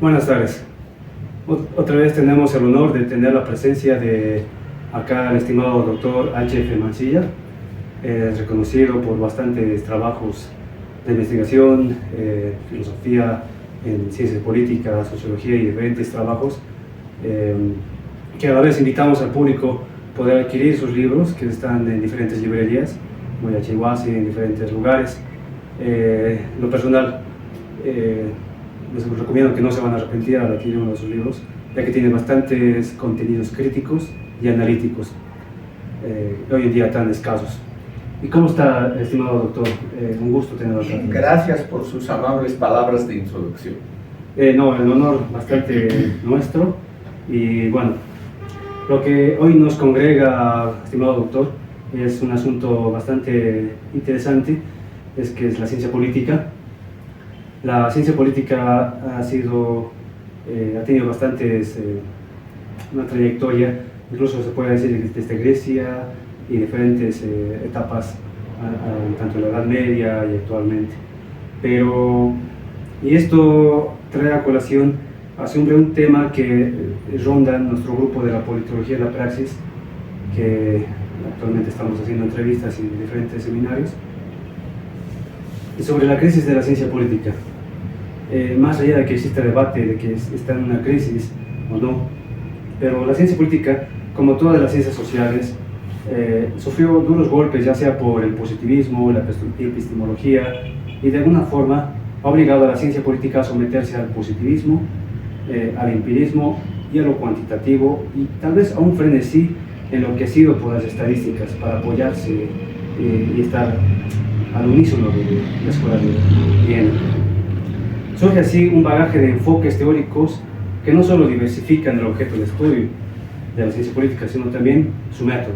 Buenas tardes. Otra vez tenemos el honor de tener la presencia de acá el estimado doctor H.F. Mancilla. Es reconocido por bastantes trabajos de investigación, filosofía en ciencias políticas, sociología y diferentes trabajos, que a la vez invitamos al público a poder adquirir sus libros que están en diferentes librerías, como Yachihuasi, en diferentes lugares. Lo personal, les recomiendo que no se van a arrepentir al adquirir uno de sus libros, ya que tiene bastantes contenidos críticos y analíticos, hoy en día tan escasos. ¿Y cómo está, estimado doctor? Un gusto tenerlo acá. Gracias por sus amables palabras de introducción. No, el honor bastante nuestro. Y bueno, lo que hoy nos congrega, estimado doctor, es un asunto bastante interesante, es que es la ciencia política. La ciencia política ha tenido una trayectoria, incluso se puede decir desde Grecia y diferentes etapas, tanto en la Edad Media y actualmente. Y esto trae a colación siempre un tema que ronda en nuestro grupo de la politología de la praxis, que actualmente estamos haciendo entrevistas y diferentes seminarios, y sobre la crisis de la ciencia política. Más allá de que exista debate de que está en una crisis o no, pero la ciencia política, como todas las ciencias sociales, sufrió duros golpes, ya sea por el positivismo, la epistemología, y de alguna forma ha obligado a la ciencia política a someterse al positivismo, al empirismo y a lo cuantitativo, y tal vez a un frenesí enloquecido por las estadísticas para apoyarse y estar al unísono de la escuela de Viena. Surge así un bagaje de enfoques teóricos que no solo diversifican el objeto de estudio de la ciencia política, sino también su método.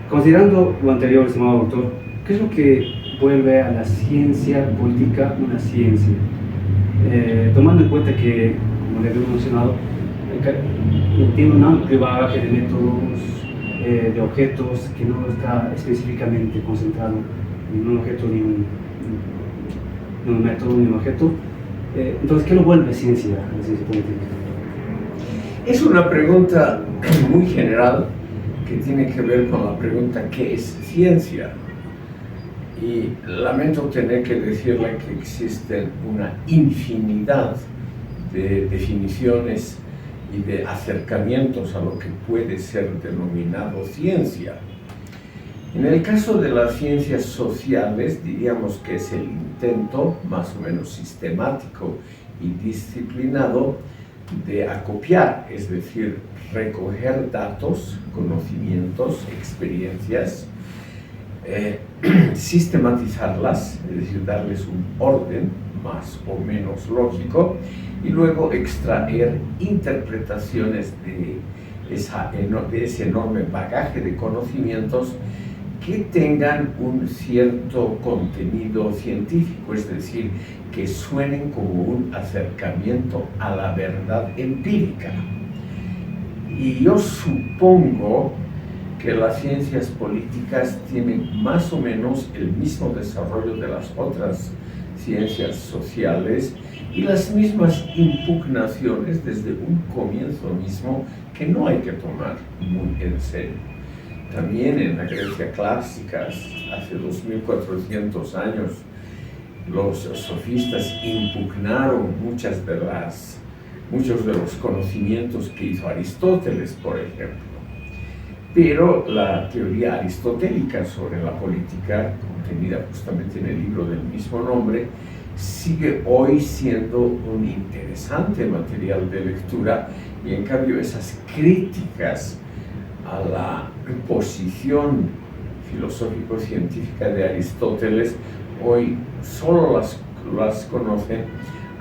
Considerando lo anterior, estimado doctor, ¿qué es lo que vuelve a la ciencia política una ciencia? Tomando en cuenta que, como le había mencionado, tiene un amplio bagaje de métodos, de objetos, que no está específicamente concentrado en un objeto ni un método ni un objeto. Entonces, ¿qué lo vuelve ciencia, la ciencia política? Es una pregunta muy general que tiene que ver con la pregunta ¿qué es ciencia? Y lamento tener que decirle que existen una infinidad de definiciones y de acercamientos a lo que puede ser denominado ciencia. En el caso de las ciencias sociales, diríamos que es el intento más o menos sistemático y disciplinado de acopiar, es decir, recoger datos, conocimientos, experiencias, sistematizarlas, es decir, darles un orden más o menos lógico, y luego extraer interpretaciones de ese enorme bagaje de conocimientos que tengan un cierto contenido científico, es decir, que suenen como un acercamiento a la verdad empírica. Y yo supongo que las ciencias políticas tienen más o menos el mismo desarrollo de las otras ciencias sociales y las mismas impugnaciones desde un comienzo mismo que no hay que tomar muy en serio. También en la Grecia clásica, hace 2400 años, los sofistas impugnaron muchos de los conocimientos que hizo Aristóteles, por ejemplo. Pero la teoría aristotélica sobre la política, contenida justamente en el libro del mismo nombre, sigue hoy siendo un interesante material de lectura, y en cambio esas críticas a la posición filosófico-científica de Aristóteles hoy solo las conocen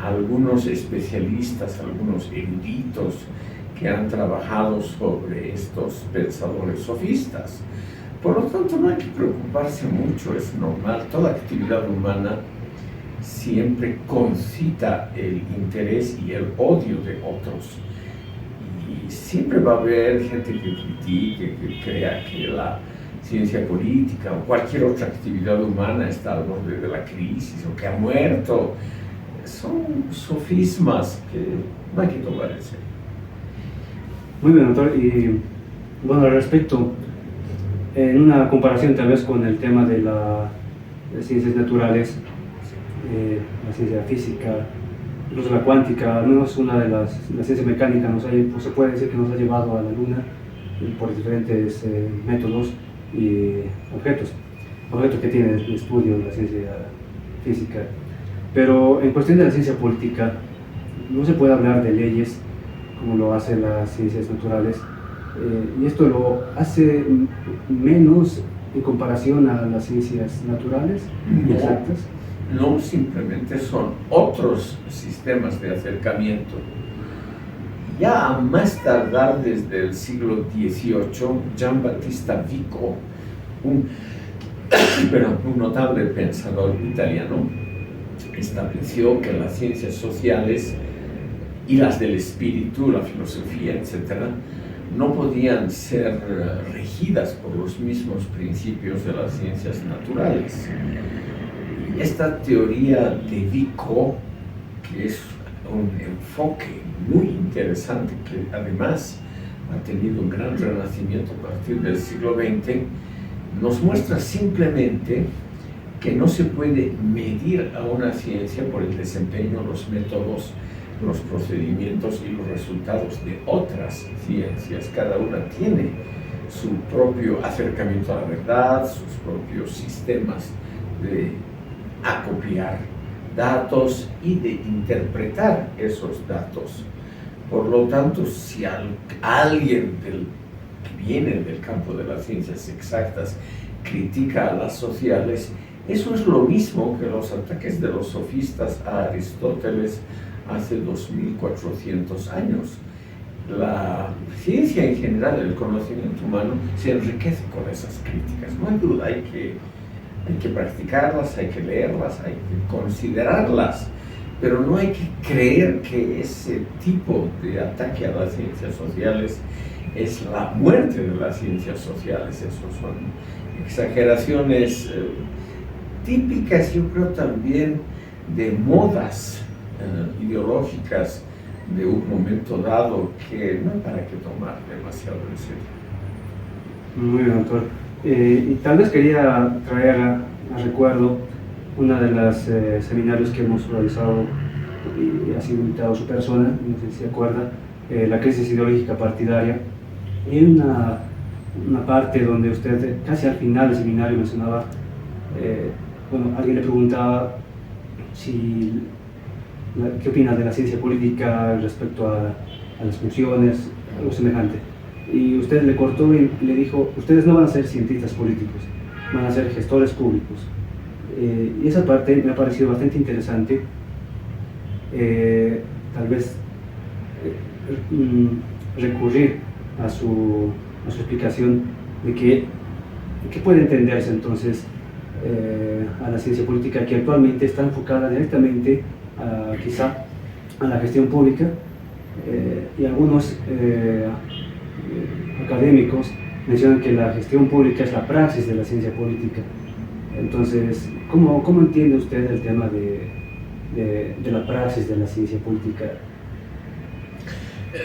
algunos especialistas, algunos eruditos que han trabajado sobre estos pensadores sofistas. Por lo tanto, no hay que preocuparse mucho, es normal. Toda actividad humana siempre concita el interés y el odio de otros. Y siempre va a haber gente que critique, que crea que la ciencia política o cualquier otra actividad humana está al borde de la crisis o que ha muerto. son sofismas que no hay que tomar en serio. Muy bien, doctor. Y bueno, al respecto, en una comparación tal vez con el tema de las ciencias naturales, la ciencia física, incluso la cuántica, al menos una de la ciencia mecánica pues se puede decir que nos ha llevado a la Luna por diferentes métodos y objetos que tiene el estudio de la ciencia física. Pero en cuestión de la ciencia política, no se puede hablar de leyes como lo hacen las ciencias naturales, y esto lo hace menos en comparación a las ciencias naturales y exactas. No, simplemente son otros sistemas de acercamiento. Ya a más tardar desde el siglo XVIII, Giambattista Vico, un notable pensador italiano, estableció que las ciencias sociales y las del espíritu, la filosofía, etc., no podían ser regidas por los mismos principios de las ciencias naturales. Y esta teoría de Vico, que es un enfoque muy interesante, que además ha tenido un gran renacimiento a partir del siglo XX, nos muestra simplemente que no se puede medir a una ciencia por el desempeño, los métodos, los procedimientos y los resultados de otras ciencias. Cada una tiene su propio acercamiento a la verdad, sus propios sistemas de acopiar datos y de interpretar esos datos. Por lo tanto, si alguien que viene del campo de las ciencias exactas critica a las sociales, eso es lo mismo que los ataques de los sofistas a Aristóteles hace 2400 años. La ciencia en general, el conocimiento humano, se enriquece con esas críticas. No hay duda, hay que practicarlas, hay que leerlas, hay que considerarlas, pero no hay que creer que ese tipo de ataque a las ciencias sociales es la muerte de las ciencias sociales. Esos son exageraciones típicas, yo creo, también de modas ideológicas de un momento dado, que no hay para qué tomar demasiado en serio. Muy bien, doctor. Y tal vez quería traer a recuerdo una de los seminarios que hemos realizado y ha sido invitado su persona, no sé si se acuerda, la crisis ideológica partidaria. Y una parte donde usted casi al final del seminario mencionaba, alguien le preguntaba qué opina de la ciencia política respecto a las funciones, algo semejante. Y usted le cortó y le dijo: ustedes no van a ser cientistas políticos, van a ser gestores públicos. Y esa parte me ha parecido bastante interesante. Tal vez recurrir a su explicación de qué puede entenderse entonces a la ciencia política, que actualmente está enfocada directamente quizá a la gestión pública, y algunos académicos mencionan que la gestión pública es la praxis de la ciencia política. Entonces, ¿cómo entiende usted el tema de la praxis de la ciencia política?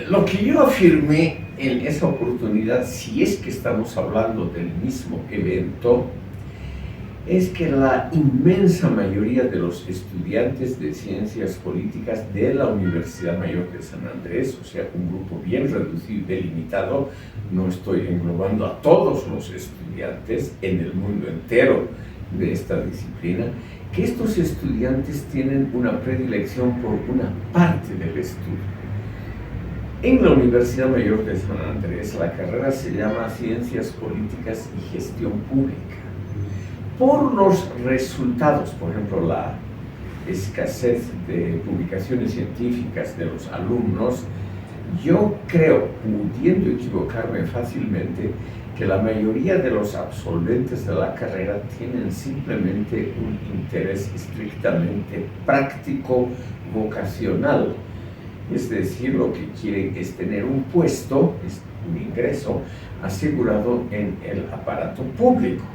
Lo que yo afirmé en esa oportunidad, si es que estamos hablando del mismo evento, es que la inmensa mayoría de los estudiantes de ciencias políticas de la Universidad Mayor de San Andrés, o sea, un grupo bien reducido y delimitado, no estoy englobando a todos los estudiantes en el mundo entero de esta disciplina, que estos estudiantes tienen una predilección por una parte del estudio. En la Universidad Mayor de San Andrés, la carrera se llama Ciencias Políticas y Gestión Pública. Por los resultados, por ejemplo, la escasez de publicaciones científicas de los alumnos, yo creo, pudiendo equivocarme fácilmente, que la mayoría de los absolventes de la carrera tienen simplemente un interés estrictamente práctico, vocacional. Es decir, lo que quieren es tener un puesto, un ingreso asegurado en el aparato público.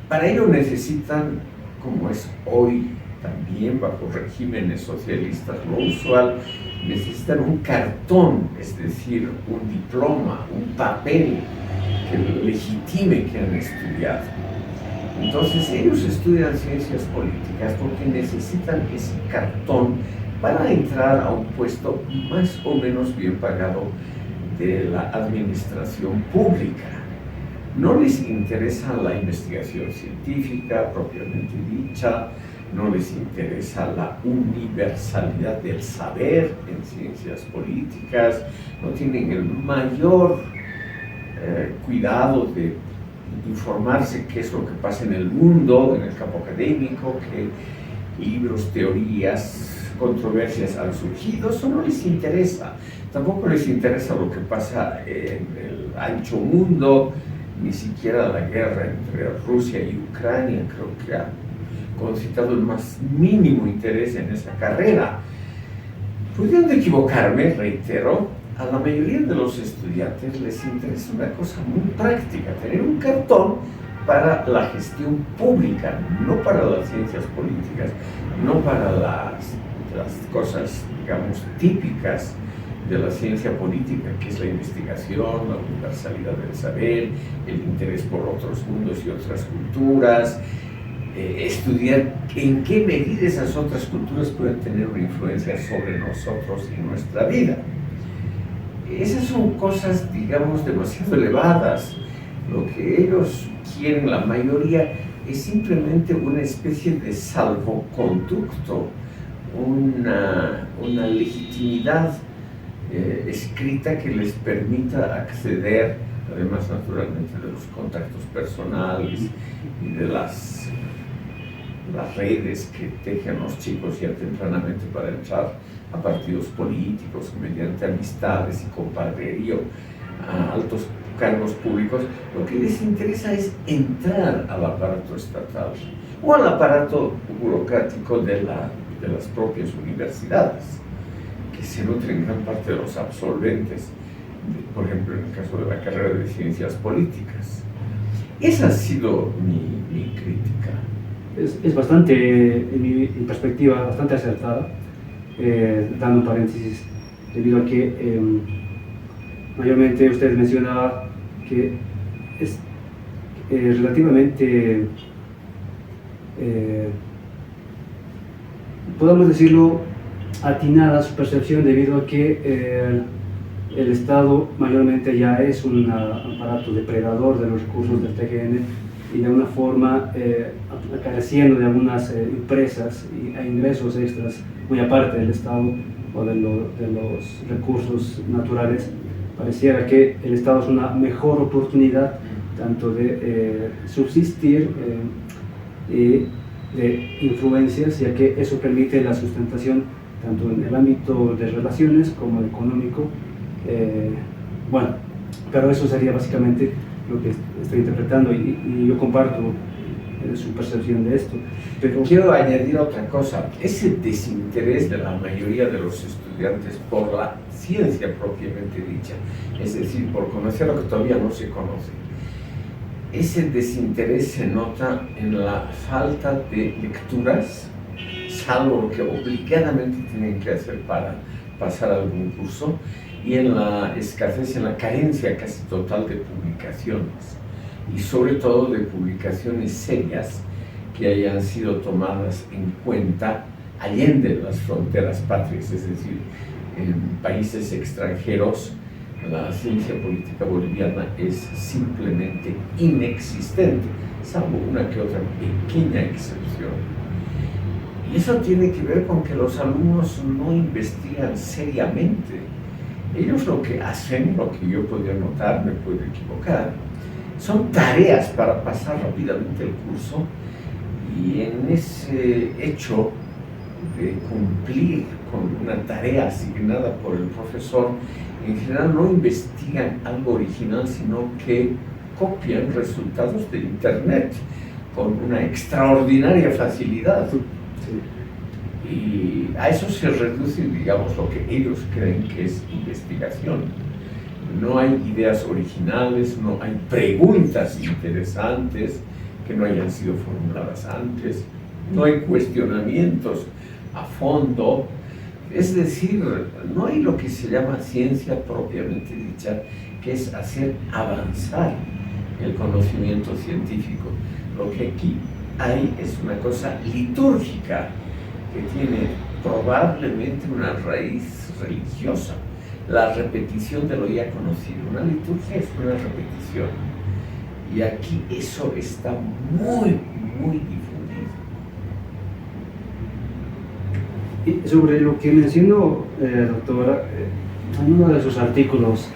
Para ello necesitan, como es hoy también bajo regímenes socialistas, lo usual, necesitan un cartón, es decir, un diploma, un papel que legitime que han estudiado. Entonces ellos estudian ciencias políticas porque necesitan ese cartón para entrar a un puesto más o menos bien pagado de la administración pública. No les interesa la investigación científica propiamente dicha, no les interesa la universalidad del saber en ciencias políticas, no tienen el mayor cuidado de informarse qué es lo que pasa en el mundo, en el campo académico, qué libros, teorías, controversias han surgido. Eso no les interesa. Tampoco les interesa lo que pasa en el ancho mundo, ni siquiera la guerra entre Rusia y Ucrania. Creo que ha concitado el más mínimo interés en esa carrera. Pudiendo equivocarme, reitero, a la mayoría de los estudiantes les interesa una cosa muy práctica, tener un cartón para la gestión pública, no para las ciencias políticas, no para las cosas, digamos, típicas de la ciencia política, que es la investigación, la universalidad del saber, el interés por otros mundos y otras culturas, estudiar en qué medida esas otras culturas pueden tener una influencia sobre nosotros y nuestra vida. Esas son cosas, digamos, demasiado elevadas. Lo que ellos quieren, la mayoría, es simplemente una especie de salvoconducto, una legitimidad escrita que les permita acceder, además naturalmente de los contactos personales y de las redes que tejen los chicos ya tempranamente para entrar a partidos políticos mediante amistades y compadrerío a altos cargos públicos. Lo que les interesa es entrar al aparato estatal o al aparato burocrático de las propias universidades, que se nutren gran parte de los absolventes, por ejemplo, en el caso de la carrera de ciencias políticas. Esa ha sido mi crítica. Es bastante, en mi perspectiva, bastante acertada, dando un paréntesis, debido a que mayormente usted mencionaba que es relativamente, podemos decirlo, atinada su percepción, debido a que el Estado mayormente ya es un aparato depredador de los recursos del TGN, y de alguna forma careciendo de algunas empresas e ingresos extras muy aparte del Estado o de los recursos naturales. Pareciera que el Estado es una mejor oportunidad tanto de subsistir y de influencias, ya que eso permite la sustentación tanto en el ámbito de relaciones como económico. Bueno, pero eso sería básicamente lo que estoy interpretando, y yo comparto su percepción de esto. Pero quiero añadir otra cosa: ese desinterés de la mayoría de los estudiantes por la ciencia propiamente dicha, es decir, por conocer lo que todavía no se conoce, ese desinterés se nota en la falta de lecturas, salvo lo que obligadamente tienen que hacer para pasar algún curso, y en la escasez, en la carencia casi total de publicaciones, y sobre todo de publicaciones serias que hayan sido tomadas en cuenta allende las fronteras patrias, es decir, en países extranjeros. La ciencia política boliviana es simplemente inexistente, salvo una que otra pequeña excepción. Y eso tiene que ver con que los alumnos no investigan seriamente. Ellos lo que hacen, lo que yo podría notar, me puedo equivocar, son tareas para pasar rápidamente el curso, y en ese hecho de cumplir con una tarea asignada por el profesor, en general no investigan algo original, sino que copian resultados de Internet con una extraordinaria facilidad. Y a eso se reduce, digamos, lo que ellos creen que es investigación. No hay ideas originales, no hay preguntas interesantes que no hayan sido formuladas antes. no hay cuestionamientos a fondo, es decir, no hay lo que se llama ciencia propiamente dicha, que es hacer avanzar el conocimiento científico. Lo que aquí hay es una cosa litúrgica que tiene probablemente una raíz religiosa, la repetición de lo ya conocido. Una liturgia es una repetición, y aquí eso está muy, muy difundido. Y sobre lo que mencionó, doctora, en uno de sus artículos,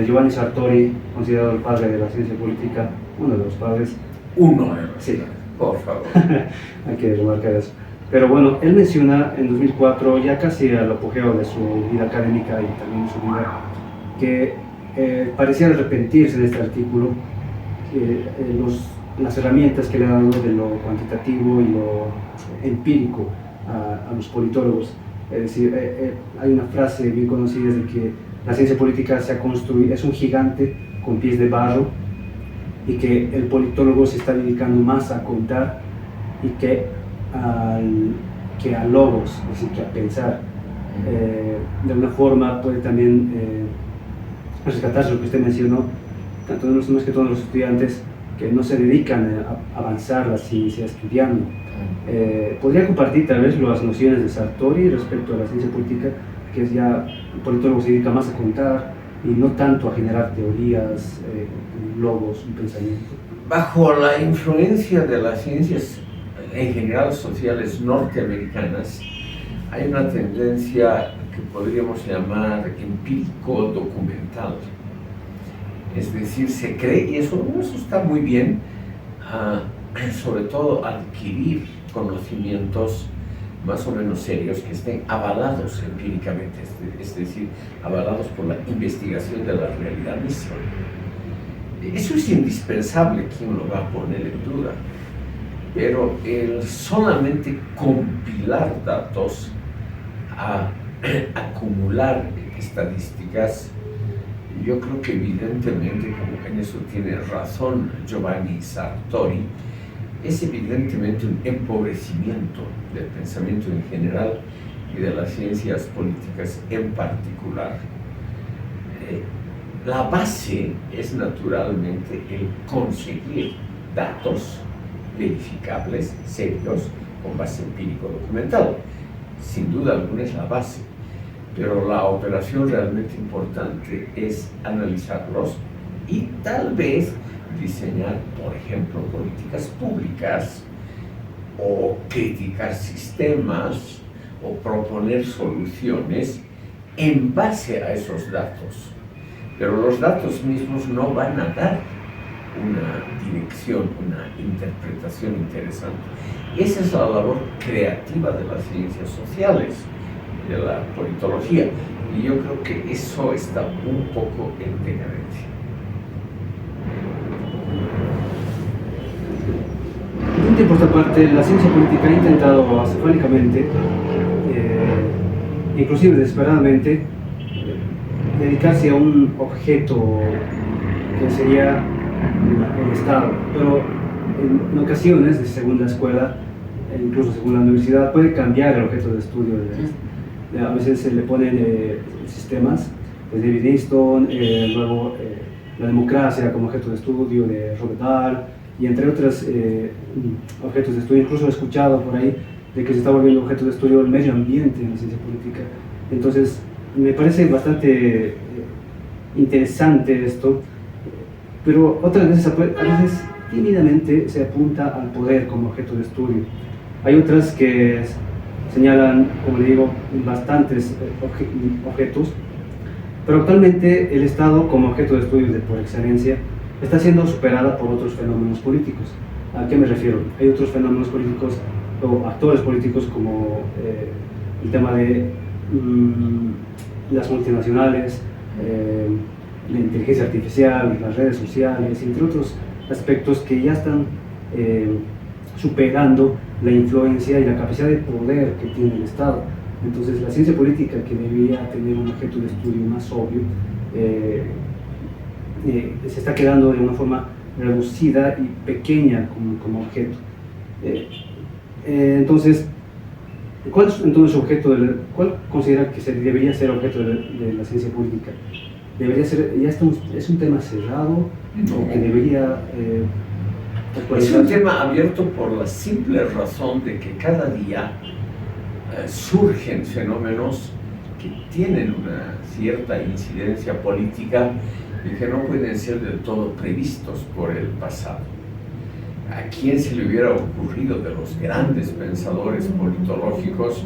Giovanni Sartori, considerado el padre de la ciencia política, uno de los padres. Uno, sí, por favor. Hay que remarcar eso. Pero bueno, él menciona en 2004, ya casi al apogeo de su vida académica y también su vida, que parecía arrepentirse de este artículo, las herramientas que le ha dado de lo cuantitativo y lo empírico a los politólogos. Es decir, hay una frase bien conocida de que la ciencia política se ha construido, es un gigante con pies de barro, y que el politólogo se está dedicando más a contar y que a logos, es decir, que a pensar. De una forma puede también rescatarse lo que usted mencionó, tanto más que todos los estudiantes que no se dedican a avanzar la ciencia estudiando. ¿Podría compartir tal vez las nociones de Sartori respecto a la ciencia política, que es ya el politólogo se dedica más a contar y no tanto a generar teorías, logos, un pensamiento? Bajo la influencia de las ciencias en general sociales norteamericanas, hay una tendencia que podríamos llamar empírico-documental. Es decir, se cree, y eso está muy bien, sobre todo adquirir conocimientos más o menos serios que estén avalados empíricamente, es decir, avalados por la investigación de la realidad misma. Eso es indispensable, ¿quién lo va a poner en duda? Pero el solamente compilar datos, acumular estadísticas, yo creo que evidentemente, como en eso tiene razón Giovanni Sartori, es evidentemente un empobrecimiento del pensamiento en general y de las ciencias políticas en particular. La base es naturalmente el conseguir datos verificables, serios, con base empírico-documental. Sin duda alguna es la base, pero la operación realmente importante es analizarlos y tal vez diseñar, por ejemplo, políticas públicas, o criticar sistemas, o proponer soluciones en base a esos datos. Pero los datos mismos no van a dar una dirección, una interpretación interesante. Esa es la labor creativa de las ciencias sociales, de la politología, y yo creo que eso está un poco en decadencia. Por esta parte, la ciencia política ha intentado acefálicamente, inclusive desesperadamente, dedicarse a un objeto que sería el Estado, pero en ocasiones, según la escuela, incluso según la universidad, puede cambiar el objeto de estudio. A veces se le ponen sistemas de David Easton, luego la democracia como objeto de estudio de Robert Dahl, y entre otros objetos de estudio. Incluso he escuchado por ahí de que se está volviendo objeto de estudio el medio ambiente en la ciencia política. Entonces, me parece bastante interesante esto, pero otras veces, a veces tímidamente se apunta al poder como objeto de estudio. Hay otras que señalan, como le digo, bastantes objetos, pero actualmente el Estado como objeto de estudio por excelencia está siendo superada por otros fenómenos políticos. ¿A qué me refiero? Hay otros fenómenos políticos o actores políticos como el tema de las multinacionales, la inteligencia artificial, las redes sociales, entre otros aspectos que ya están superando la influencia y la capacidad de poder que tiene el Estado. Entonces, la ciencia política, que debía tener un objeto de estudio más obvio, se está quedando de una forma reducida y pequeña como objeto. Entonces, ¿cuál es entonces objeto cuál considera que debería ser objeto de la ciencia política? ¿Debería ser, es un tema cerrado o que debería es un tema abierto por la simple razón de que cada día surgen fenómenos que tienen una cierta incidencia política y que no pueden ser del todo previstos por el pasado. ¿A quién se le hubiera ocurrido de los grandes pensadores politológicos,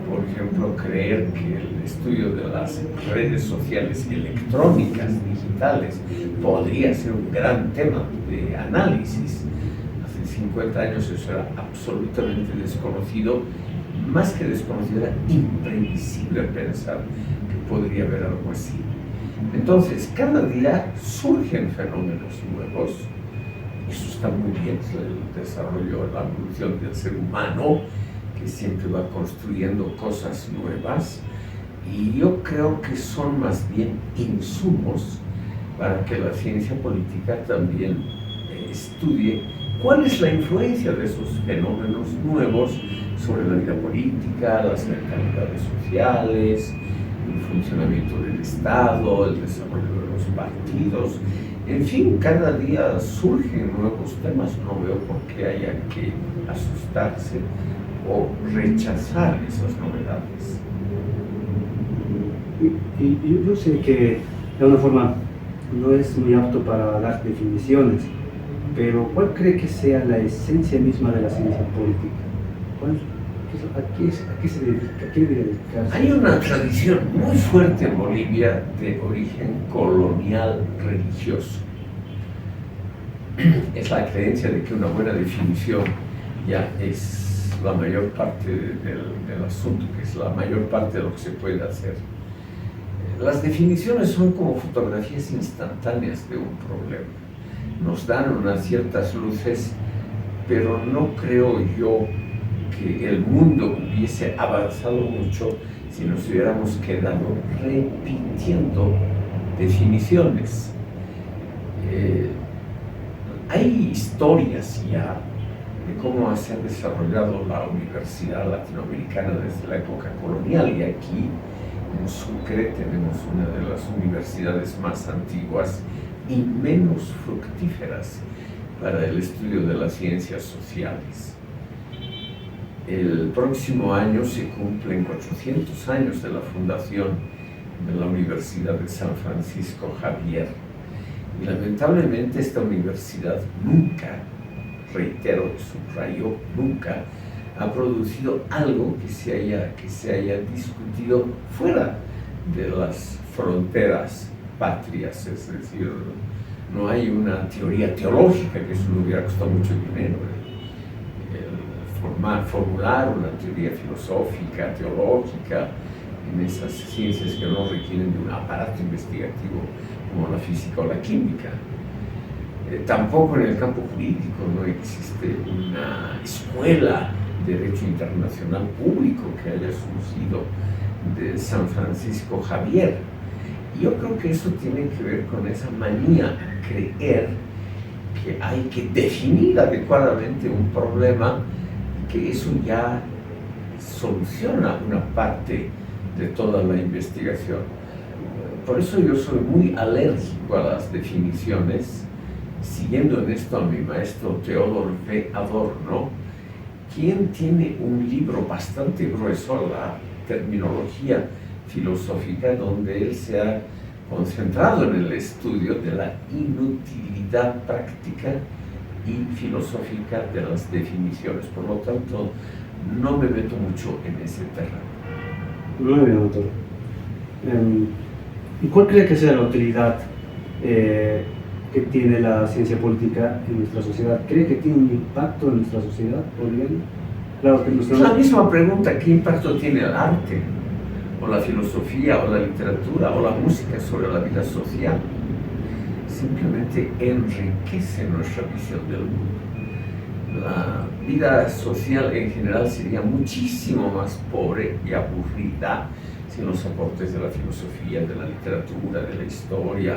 por ejemplo, creer que el estudio de las redes sociales electrónicas, digitales, podría ser un gran tema de análisis? Hace 50 años eso era absolutamente desconocido, más que desconocido, era imprevisible pensar que podría haber algo así. Entonces, cada día surgen fenómenos nuevos. Eso está muy bien, el desarrollo, la evolución del ser humano, que siempre va construyendo cosas nuevas, y yo creo que son más bien insumos para que la ciencia política también estudie cuál es la influencia de esos fenómenos nuevos sobre la vida política, las mentalidades sociales, el funcionamiento del Estado, el desarrollo de los partidos. En fin, cada día surgen nuevos temas, no veo por qué haya que asustarse o rechazar esas novedades. Y yo sé que de alguna forma no es muy apto para dar definiciones, pero ¿cuál cree que sea la esencia misma de la ciencia política? ¿A qué se dedica? ¿A qué debe dedicarse? Hay una tradición muy fuerte en Bolivia de origen colonial religioso. Es la creencia de que una buena definición ya es la mayor parte del asunto, que es la mayor parte de lo que se puede hacer. Las definiciones son como fotografías instantáneas de un problema. Nos dan unas ciertas luces, pero no creo yo que el mundo hubiese avanzado mucho si nos hubiéramos quedado repitiendo definiciones. Hay historias ya de cómo se ha desarrollado la Universidad Latinoamericana desde la época colonial, y aquí en Sucre tenemos una de las universidades más antiguas y menos fructíferas para el estudio de las ciencias sociales. El próximo año se cumplen 400 años de la fundación de la Universidad de San Francisco Javier, y lamentablemente esta universidad nunca, reitero, subrayo, nunca ha producido algo que se haya discutido fuera de las fronteras patrias, es decir, no hay una teoría teológica, que eso le hubiera costado mucho dinero, formular una teoría filosófica, teológica, en esas ciencias que no requieren de un aparato investigativo como la física o la química. Tampoco en el campo jurídico no existe una escuela de derecho internacional público que haya surgido de San Francisco Javier. Y yo creo que eso tiene que ver con esa manía a creer que hay que definir adecuadamente un problema, que eso ya soluciona una parte de toda la investigación. Por eso yo soy muy alérgico a las definiciones, siguiendo en esto a mi maestro Teodor V. Adorno, quien tiene un libro bastante grueso, la terminología filosófica, donde él se ha concentrado en el estudio de la inutilidad práctica y filosófica de las definiciones. Por lo tanto, no me meto mucho en ese terreno. Muy bien, doctor. ¿Y cuál cree que sea la utilidad que tiene la ciencia política en nuestra sociedad? ¿Cree que tiene un impacto en nuestra sociedad boliviana? Claro que Es la misma pregunta: ¿qué impacto tiene el arte, o la filosofía, o la literatura, o la música sobre la vida social? Simplemente enriquece nuestra visión del mundo. La vida social en general sería muchísimo más pobre y aburrida sin los aportes de la filosofía, de la literatura, de la historia,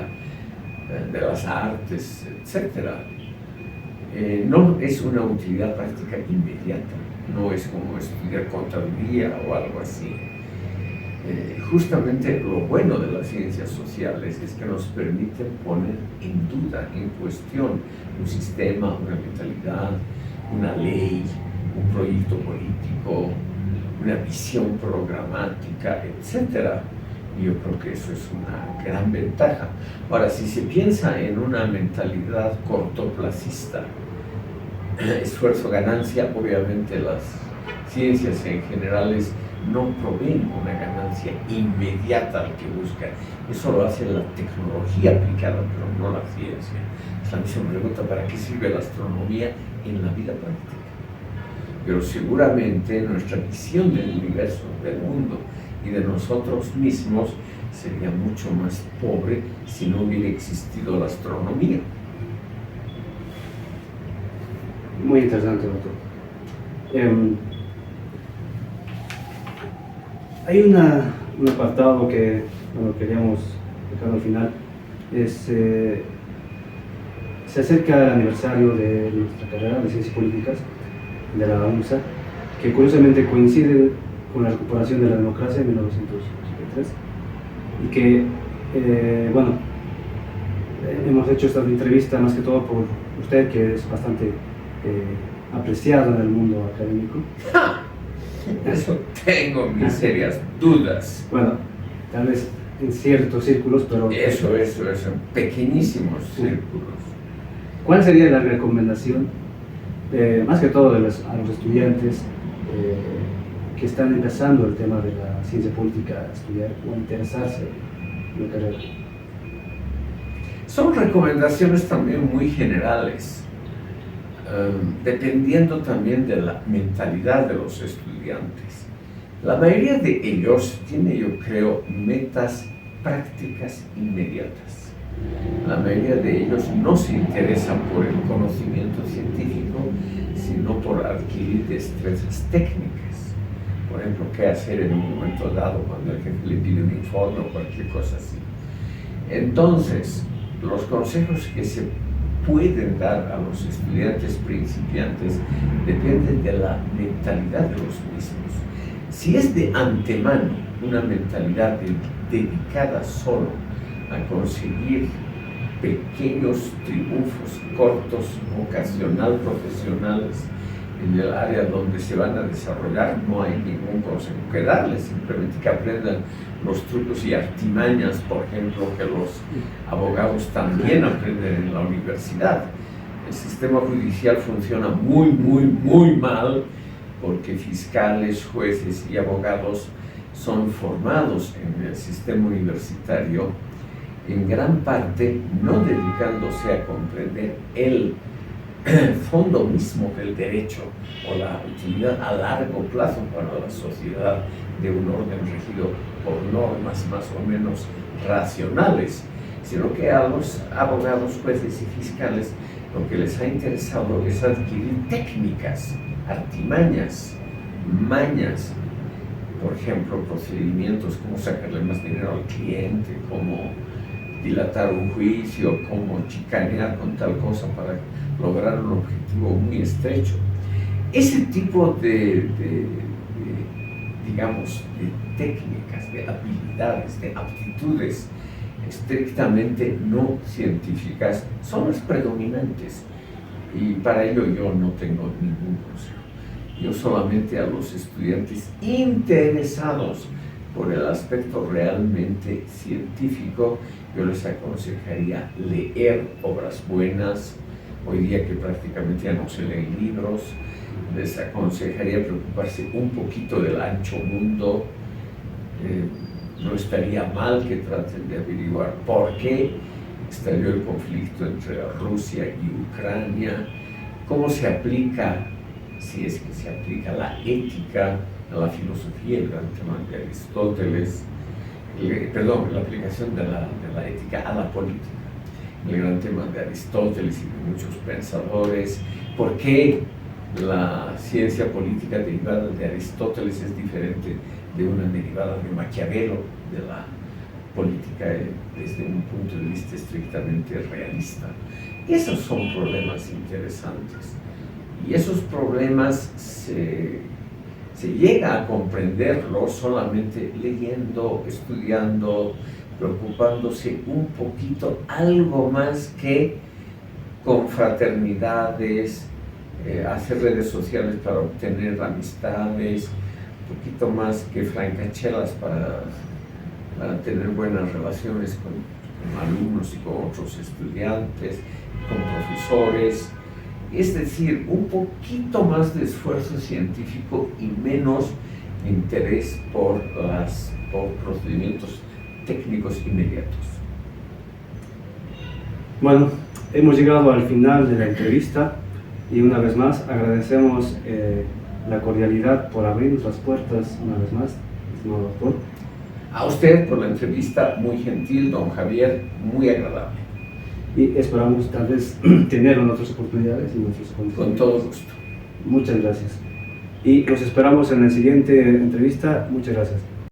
de las artes, etc. No es una utilidad práctica inmediata. no es como estudiar contaduría o algo así. Justamente lo bueno de las ciencias sociales es que nos permiten poner en duda, en cuestión, un sistema, una mentalidad, una ley, un proyecto político, una visión programática, etc. Y yo creo que eso es una gran ventaja. Ahora, si se piensa en una mentalidad cortoplacista, esfuerzo-ganancia, obviamente las ciencias en general no proveen una ganancia inmediata al que busca. Eso lo hace la tecnología aplicada, pero no la ciencia. Es la misma pregunta: ¿para qué sirve la astronomía en la vida práctica? Pero seguramente nuestra visión del universo, del mundo y de nosotros mismos sería mucho más pobre si no hubiera existido la astronomía. Muy interesante, doctor. Hay un apartado que queríamos dejar al final. Se acerca el aniversario de nuestra carrera de Ciencias Políticas de la UNSA, que curiosamente coincide con la recuperación de la democracia en 1983, y que, hemos hecho esta entrevista más que todo por usted, que es bastante apreciado en el mundo académico. Eso tengo mis serias dudas. Bueno, tal vez en ciertos círculos, pero... Eso, en pequeñísimos círculos. ¿Cuál sería la recomendación, más que todo a los estudiantes que están empezando el tema de la ciencia política a estudiar o a interesarse en la carrera? Son recomendaciones también muy generales, dependiendo también de la mentalidad de los estudiantes. La mayoría de ellos tiene, yo creo, metas prácticas inmediatas. La mayoría de ellos no se interesan por el conocimiento científico, sino por adquirir destrezas técnicas. Por ejemplo, qué hacer en un momento dado cuando el jefe le pide un informe o cualquier cosa así. Entonces, los consejos que se pueden dar a los estudiantes principiantes dependen de la mentalidad de los mismos. Si es de antemano una mentalidad dedicada solo a conseguir pequeños triunfos cortos, ocasional, profesionales, en el área donde se van a desarrollar, no hay ningún consejo que darles, simplemente que aprendan los trucos y artimañas, por ejemplo, que los abogados también aprenden en la universidad. El sistema judicial funciona muy mal porque fiscales, jueces y abogados son formados en el sistema universitario en gran parte no dedicándose a comprender el fondo mismo del derecho o la utilidad a largo plazo para la sociedad de un orden regido por normas más o menos racionales, sino que a los abogados, jueces y fiscales lo que les ha interesado es adquirir técnicas, artimañas, mañas, por ejemplo, procedimientos, cómo sacarle más dinero al cliente, cómo dilatar un juicio, cómo chicanear con tal cosa para lograr un objetivo muy estrecho. Ese tipo de técnicas, de habilidades, de aptitudes estrictamente no científicas son las predominantes, y para ello yo no tengo ningún consejo. Yo solamente a los estudiantes interesados por el aspecto realmente científico, yo les aconsejaría leer obras buenas. Hoy día que prácticamente ya no se leen libros, les aconsejaría preocuparse un poquito del ancho mundo. No estaría mal que traten de averiguar por qué estalló el conflicto entre Rusia y Ucrania, cómo se aplica, si es que se aplica, la ética a la filosofía, el gran tema de Aristóteles, la aplicación de la ética a la política, el gran tema de Aristóteles y de muchos pensadores, por qué la ciencia política derivada de Aristóteles es diferente de una derivada de Maquiavelo, de la política desde un punto de vista estrictamente realista. Esos son problemas interesantes. Y esos problemas se llega a comprenderlos solamente leyendo, estudiando, preocupándose un poquito, algo más que con fraternidades, hacer redes sociales para obtener amistades, un poquito más que francachelas para tener buenas relaciones con alumnos y con otros estudiantes, con profesores. Es decir, un poquito más de esfuerzo científico y menos interés por procedimientos técnicos inmediatos. Bueno, hemos llegado al final de la entrevista y una vez más agradecemos la cordialidad por abrirnos las puertas una vez más, estimado doctor. A usted por la entrevista, muy gentil, don Javier, muy agradable. Y esperamos tal vez tenerlo en otras oportunidades y en otros contenidos. Con todo gusto. Muchas gracias. Y los esperamos en la siguiente entrevista. Muchas gracias.